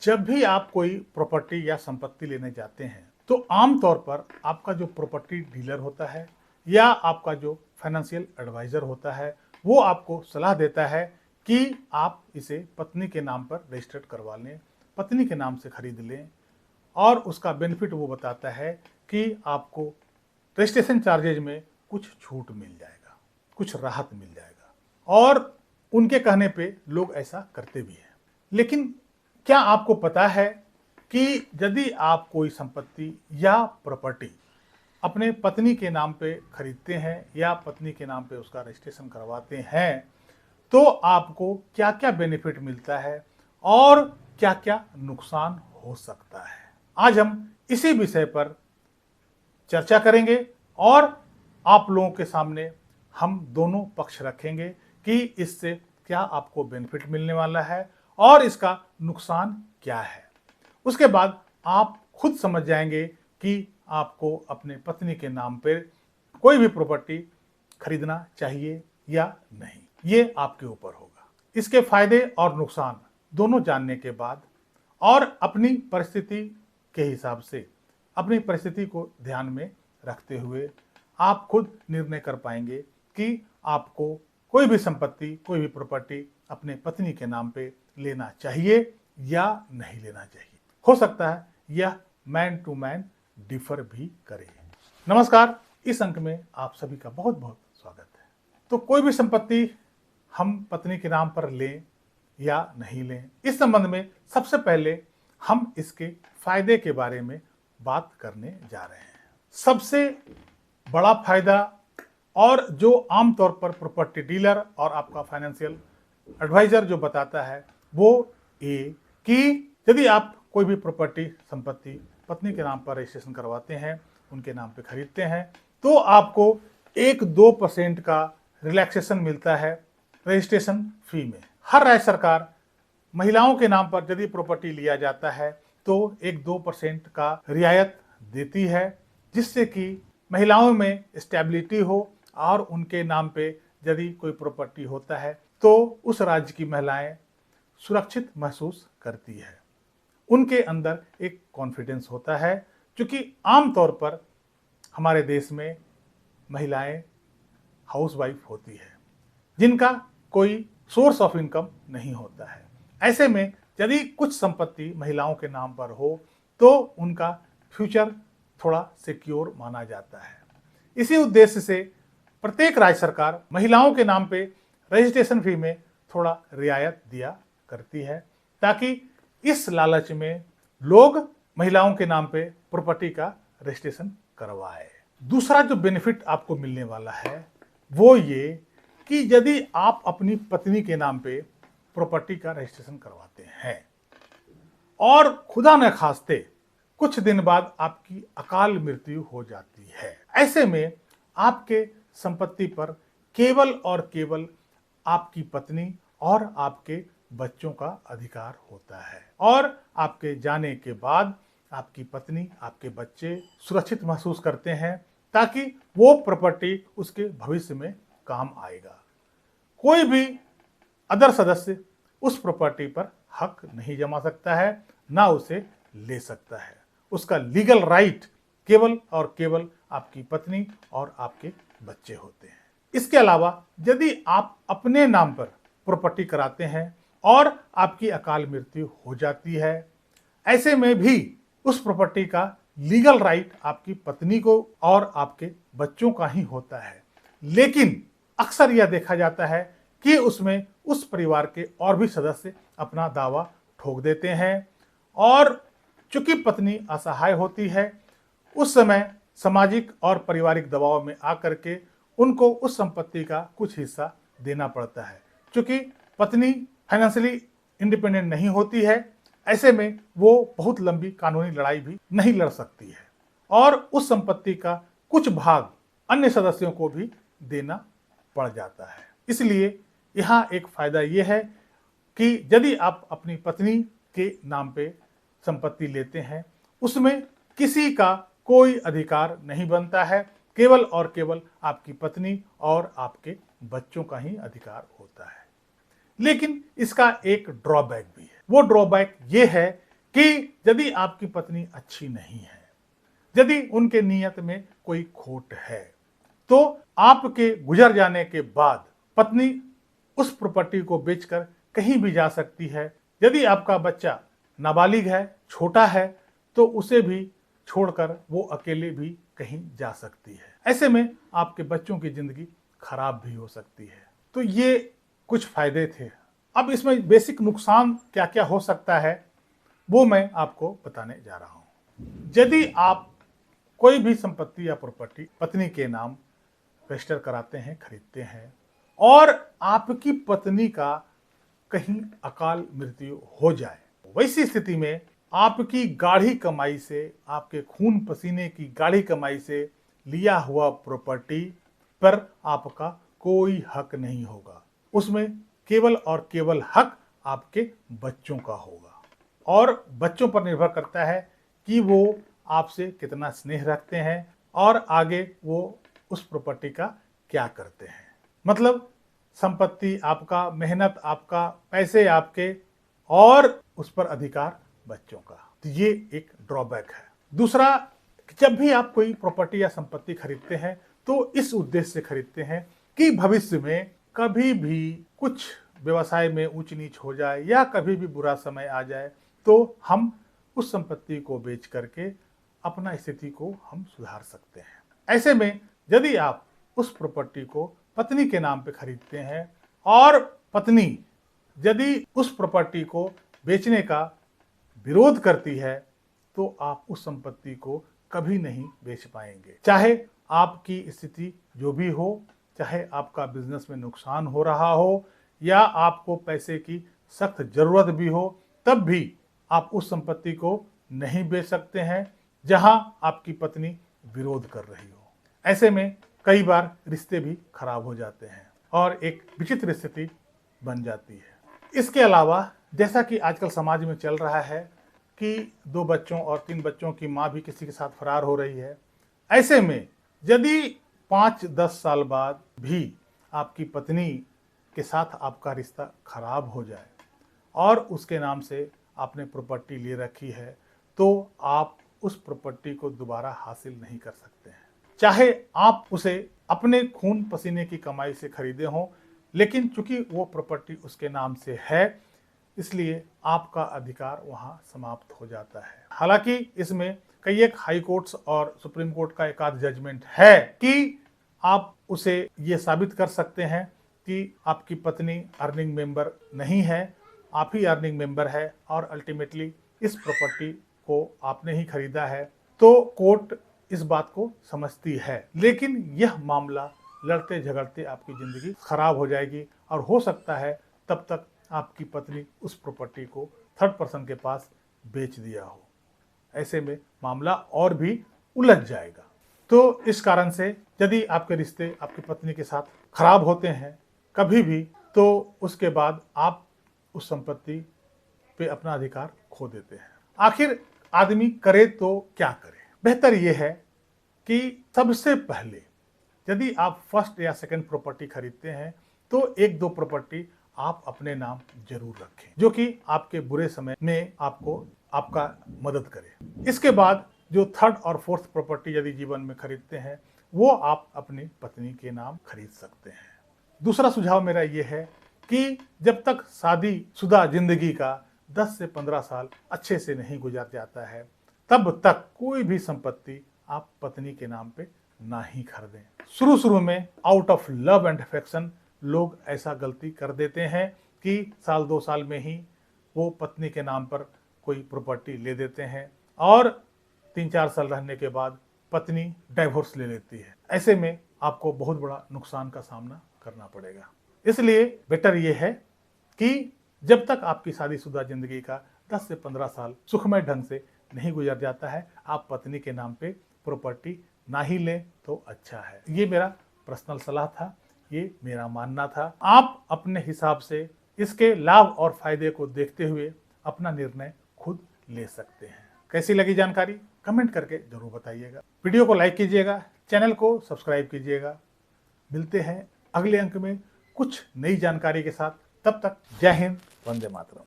जब भी आप कोई प्रॉपर्टी या संपत्ति लेने जाते हैं तो आमतौर पर आपका जो प्रॉपर्टी डीलर होता है या आपका जो फाइनेंशियल एडवाइजर होता है वो आपको सलाह देता है कि आप इसे पत्नी के नाम पर रजिस्टर्ड करवा लें, पत्नी के नाम से खरीद लें। और उसका बेनिफिट वो बताता है कि आपको रजिस्ट्रेशन चार्जेज में कुछ छूट मिल जाएगा, कुछ राहत मिल जाएगा। और उनके कहने पे लोग ऐसा करते भी हैं। लेकिन क्या आपको पता है कि यदि आप कोई संपत्ति या प्रॉपर्टी अपने पत्नी के नाम पे खरीदते हैं या पत्नी के नाम पे उसका रजिस्ट्रेशन करवाते हैं तो आपको क्या क्या बेनिफिट मिलता है और क्या क्या नुकसान हो सकता है। आज हम इसी विषय पर चर्चा करेंगे और आप लोगों के सामने हम दोनों पक्ष रखेंगे कि इससे क्या आपको बेनिफिट मिलने वाला है और इसका नुकसान क्या है। उसके बाद आप खुद समझ जाएंगे कि आपको अपने पत्नी के नाम पर कोई भी प्रॉपर्टी खरीदना चाहिए या नहीं, ये आपके ऊपर होगा। इसके फायदे और नुकसान दोनों जानने के बाद और अपनी परिस्थिति के हिसाब से, अपनी परिस्थिति को ध्यान में रखते हुए आप खुद निर्णय कर पाएंगे कि आपको कोई भी संपत्ति, कोई भी प्रॉपर्टी अपने पत्नी के नाम पे लेना चाहिए या नहीं लेना चाहिए। हो सकता है यह मैन टू मैन डिफर भी करे। नमस्कार, इस अंक में आप सभी का बहुत बहुत स्वागत है। तो कोई भी संपत्ति हम पत्नी के नाम पर लें या नहीं लें, इस संबंध में सबसे पहले हम इसके फायदे के बारे में बात करने जा रहे हैं। सबसे बड़ा फायदा और जो आमतौर पर प्रॉपर्टी डीलर और आपका फाइनेंशियल एडवाइजर जो बताता है वो ये कि यदि आप कोई भी प्रॉपर्टी, संपत्ति पत्नी के नाम पर रजिस्ट्रेशन करवाते हैं, उनके नाम पे खरीदते हैं तो आपको 1-2% का रिलैक्सेशन मिलता है रजिस्ट्रेशन फी में। हर राज्य सरकार महिलाओं के नाम पर यदि प्रॉपर्टी लिया जाता है तो 1-2% का रियायत देती है, जिससे कि महिलाओं में स्टेबिलिटी हो और उनके नाम पे यदि कोई प्रॉपर्टी होता है तो उस राज्य की महिलाएं सुरक्षित महसूस करती है। उनके अंदर एक कॉन्फिडेंस होता है, क्योंकि आमतौर पर हमारे देश में महिलाएं हाउसवाइफ होती है जिनका कोई सोर्स ऑफ इनकम नहीं होता है। ऐसे में यदि कुछ संपत्ति महिलाओं के नाम पर हो तो उनका फ्यूचर थोड़ा सिक्योर माना जाता है। इसी उद्देश्य से प्रत्येक राज्य सरकार महिलाओं के नाम पे रजिस्ट्रेशन फी में थोड़ा रियायत दिया करती है, ताकि इस लालच में लोग महिलाओं के नाम पे प्रॉपर्टी का रजिस्ट्रेशन करवाए। दूसरा जो बेनिफिट आपको मिलने वाला है वो ये कि यदि आप अपनी पत्नी के नाम पे प्रॉपर्टी का रजिस्ट्रेशन करवाते हैं और खुदा न खास्ते कुछ दिन बाद आपकी अकाल मृत्यु हो जाती है, ऐसे में आपके संपत्ति पर केवल और केवल आपकी पत्नी और आपके बच्चों का अधिकार होता है। और आपके जाने के बाद आपकी पत्नी, आपके बच्चे सुरक्षित महसूस करते हैं, ताकि वो प्रॉपर्टी उसके भविष्य में काम आएगा। कोई भी अदर सदस्य उस प्रॉपर्टी पर हक नहीं जमा सकता है, ना उसे ले सकता है। उसका लीगल राइट केवल और केवल आपकी पत्नी और आपके बच्चे होते हैं। इसके अलावा यदि आप अपने नाम पर प्रॉपर्टी कराते हैं और आपकी अकाल मृत्यु हो जाती है, ऐसे में भी उस प्रॉपर्टी का लीगल राइट आपकी पत्नी को और आपके बच्चों का ही होता है। लेकिन अक्सर यह देखा जाता है कि उसमें उस परिवार के और भी सदस्य अपना दावा ठोक देते हैं और चूंकि पत्नी असहाय होती है, उस समय सामाजिक और पारिवारिक दबाव में आकर के उनको उस संपत्ति का कुछ हिस्सा देना पड़ता है। क्योंकि पत्नी फाइनेंशियली इंडिपेंडेंट नहीं होती है, ऐसे में वो बहुत लंबी कानूनी लड़ाई भी नहीं लड़ सकती है और उस संपत्ति का कुछ भाग अन्य सदस्यों को भी देना पड़ जाता है। इसलिए यहाँ एक फायदा ये है कि यदि आप अपनी पत्नी के नाम पे संपत्ति लेते हैं, उसमें किसी का कोई अधिकार नहीं बनता है, केवल और केवल आपकी पत्नी और आपके बच्चों का ही अधिकार होता है। लेकिन इसका एक ड्रॉबैक भी है। वो ड्रॉबैक ये है कि यदि आपकी पत्नी अच्छी नहीं है, यदि उनके नियत में कोई खोट है, तो आपके गुजर जाने के बाद पत्नी उस प्रॉपर्टी को बेचकर कहीं भी जा सकती है। यदि आपका बच्चा नाबालिग है, छोटा है, तो उसे भी छोड़कर वो अकेले भी कहीं जा सकती है। ऐसे में आपके बच्चों की जिंदगी खराब भी हो सकती है। तो ये कुछ फायदे थे। अब इसमें बेसिक नुकसान क्या क्या हो सकता है वो मैं आपको बताने जा रहा हूं। यदि आप कोई भी संपत्ति या प्रॉपर्टी पत्नी के नाम रजिस्टर कराते हैं, खरीदते हैं, और आपकी पत्नी का कहीं अकाल मृत्यु हो जाए, वैसी स्थिति में आपकी गाढ़ी कमाई से, आपके खून पसीने की गाढ़ी कमाई से लिया हुआ प्रॉपर्टी पर आपका कोई हक नहीं होगा। उसमें केवल और केवल हक आपके बच्चों का होगा, और बच्चों पर निर्भर करता है कि वो आपसे कितना स्नेह रखते हैं और आगे वो उस प्रॉपर्टी का क्या करते हैं। मतलब संपत्ति आपका, मेहनत आपका, पैसे आपके, और उस पर अधिकार बच्चों का। तो ये एक ड्रॉबैक है। दूसरा, जब भी आप कोई प्रॉपर्टी या संपत्ति खरीदते हैं तो इस उद्देश्य से खरीदते हैं कि भविष्य में कभी भी कुछ व्यवसाय में ऊंच नीच हो जाए या कभी भी बुरा समय आ जाए तो हम उस संपत्ति को बेच करके अपना स्थिति को हम सुधार सकते हैं। ऐसे में यदि आप उस प्रॉपर्टी को पत्नी के नाम पे खरीदते हैं और पत्नी यदि उस प्रॉपर्टी को बेचने का विरोध करती है तो आप उस संपत्ति को कभी नहीं बेच पाएंगे। चाहे आपकी स्थिति जो भी हो, चाहे आपका बिजनेस में नुकसान हो रहा हो या आपको पैसे की सख्त जरूरत भी हो, तब भी आप उस संपत्ति को नहीं बेच सकते हैं जहां आपकी पत्नी विरोध कर रही हो। ऐसे में कई बार रिश्ते भी खराब हो जाते हैं और एक विचित्र स्थिति बन जाती है। इसके अलावा जैसा कि आजकल समाज में चल रहा है कि 2 बच्चों और 3 बच्चों की मां भी किसी के साथ फरार हो रही है। ऐसे में यदि 5-10 साल बाद भी आपकी पत्नी के साथ आपका रिश्ता खराब हो जाए और उसके नाम से आपने प्रॉपर्टी ले रखी है, तो आप उस प्रॉपर्टी को दोबारा हासिल नहीं कर सकते हैं। चाहे आप उसे अपने खून पसीने की कमाई से खरीदे हों, लेकिन चूंकि वो प्रॉपर्टी उसके नाम से है, इसलिए आपका अधिकार वहां समाप्त हो जाता है। हालांकि इसमें कई एक हाई कोर्ट्स और सुप्रीम कोर्ट का एक आध जजमेंट है कि आप उसे ये साबित कर सकते हैं कि आपकी पत्नी अर्निंग मेंबर नहीं है, आप ही अर्निंग मेंबर है और अल्टीमेटली इस प्रॉपर्टी को आपने ही खरीदा है, तो कोर्ट इस बात को समझती है। लेकिन यह मामला लड़ते झगड़ते आपकी जिंदगी खराब हो जाएगी और हो सकता है तब तक आपकी पत्नी उस प्रॉपर्टी को थर्ड पर्सन के पास बेच दिया हो। ऐसे में मामला और भी उलझ जाएगा। तो इस कारण से यदि आपके रिश्ते आपकी पत्नी के साथ खराब होते हैं कभी भी, तो उसके बाद आप उस संपत्ति पे अपना अधिकार खो देते हैं। आखिर आदमी करे तो क्या करे? बेहतर यह है कि सबसे पहले यदि आप फर्स्ट या सेकंड प्रॉपर्टी खरीदते हैं तो 1-2 प्रॉपर्टी आप अपने नाम जरूर रखें, जो कि आपके बुरे समय में आपको आपका मदद करे। इसके बाद जो थर्ड और फोर्थ प्रॉपर्टी यदि जीवन में खरीदते हैं वो आप अपनी पत्नी के नाम खरीद सकते हैं। दूसरा सुझाव मेरा ये है कि जब तक शादीशुदा जिंदगी का 10 से 15 साल अच्छे से नहीं गुजर जाता है, तब तक कोई भी संपत्ति आप पत्नी के नाम पे ना ही खरीदें। शुरू में out of love and affection लोग ऐसा गलती कर देते हैं कि 1-2 साल में ही वो पत्नी के नाम पर कोई प्रॉपर्टी ले देते हैं और 3-4 साल रहने के बाद पत्नी डाइवोर्स ले लेती है। ऐसे में आपको बहुत बड़ा नुकसान का सामना करना पड़ेगा। इसलिए बेटर ये है कि जब तक आपकी शादीशुदा जिंदगी का 10 से 15 साल सुखमय ढंग से नहीं गुजर जाता है, आप पत्नी के नाम पे प्रॉपर्टी ना ही लें तो अच्छा है। ये मेरा पर्सनल सलाह था, ये मेरा मानना था। आप अपने हिसाब से इसके लाभ और फायदे को देखते हुए अपना निर्णय खुद ले सकते हैं। कैसी लगी जानकारी कमेंट करके जरूर बताइएगा। वीडियो को लाइक कीजिएगा, चैनल को सब्सक्राइब कीजिएगा। मिलते हैं अगले अंक में कुछ नई जानकारी के साथ। तब तक जय हिंद, वंदे मातरम।